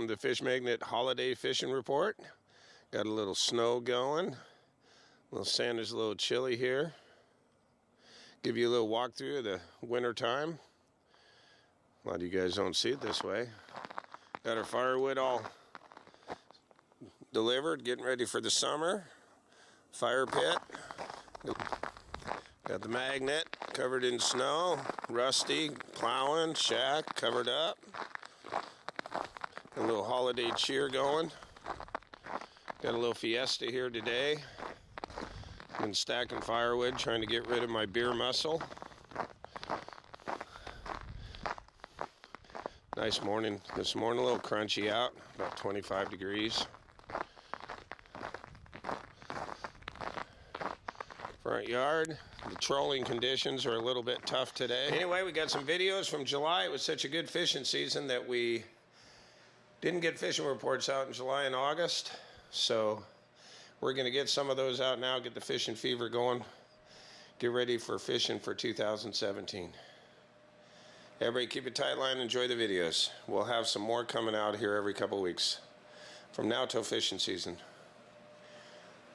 Welcome to Fish Magnet Holiday Fishing Report. Got a little snow going. Santa's a little chilly here. Give you a little walkthrough of the winter time. A lot of you guys don't see it this way. Got our firewood all delivered, getting ready for the summer. Fire pit. Got the magnet covered in snow. Rusty plowing, shack covered up. A little holiday cheer going. Got a little fiesta here today. Been stacking firewood, trying to get rid of my beer muscle. Nice morning. This morning, a little crunchy out, about 25 degrees. Front yard. The trolling conditions are a little bit tough today. Anyway, we got some videos from July. It was such a good fishing season that we didn't get fishing reports out in July and August. So we're going to get some of those out now, get the fishing fever going, get ready for fishing for 2017. Everybody keep a tight line, enjoy the videos. We'll have some more coming out here every couple weeks from now till fishing season.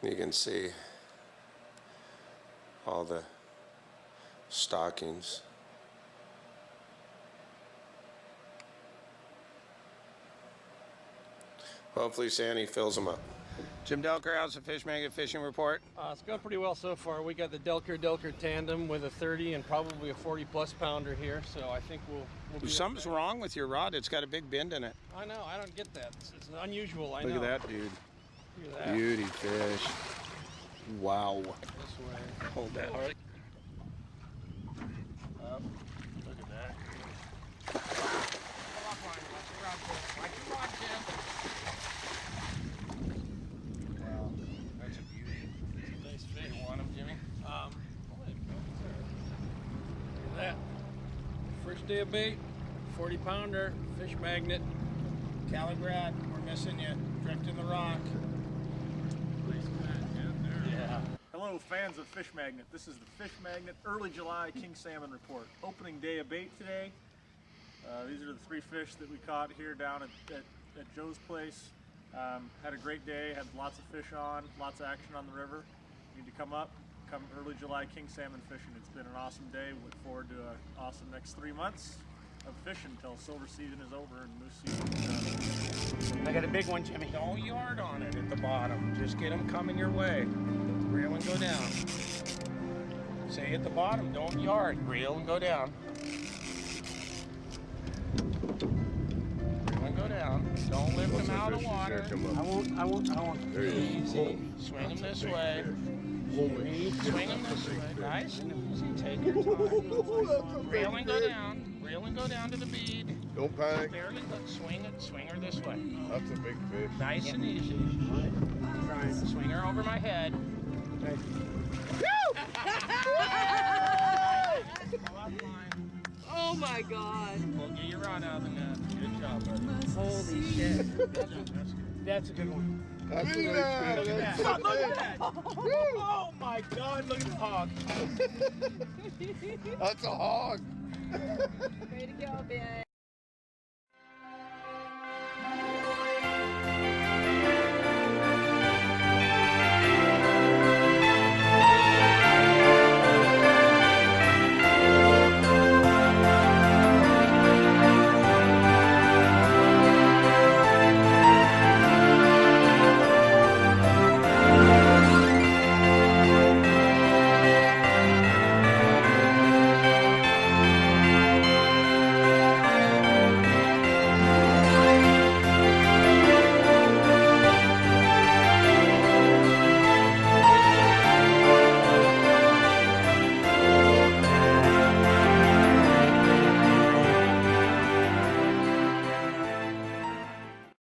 You can see all the stockings. Hopefully Sandy fills them up. Jim Delker, how's the Fish Magnet Fishing Report? It's going pretty well so far. We got the Delker tandem with a 30 and probably a 40+ pounder here, so I think we'll be Something's wrong with your rod. It's got a big bend in it. I know. I don't get that. It's unusual. I know. Look at that, dude. Look at that. Beauty fish. Wow. This way. Hold that. All right. Up. Look at that. Wow. That's a beauty. It's a nice fish. You want them, Jimmy? Look at that. First day of bait. 40 pounder. Fish Magnet. Caligrad. We're missing you. Drifting the rock. Yeah. Hello fans of Fish Magnet. This is the Fish Magnet early July King Salmon Report. Opening day of bait today. These are the 3 fish that we caught here down at Joe's place. Had a great day, had lots of fish on, lots of action on the river. You need to come early July King Salmon fishing. It's been an awesome day. We look forward to an awesome next 3 months of fishing until silver season is over and moose season is done. I got a big one, Jimmy. Don't yard on it at the bottom. Just get them coming your way. Reel and go down. Say at the bottom, don't yard. Reel and go down. Reel and go down. Don't lift them out of the water. I won't. Easy. Swing them this way. Swing them this way. Nice and easy. Take your time. Reel and go down. Reel and go down to the bead. Don't panic. Barely look. Swing it. Swing her this way. That's a big fish. Nice and easy. Swing her over my head. Oh my God. We'll get your rod out of the net. Good job, buddy. Holy shit. That's a good one. That's a Look at that. nice Look at that. Oh my God. Look at the hog. fish. That's a hog. Way to go, Ben.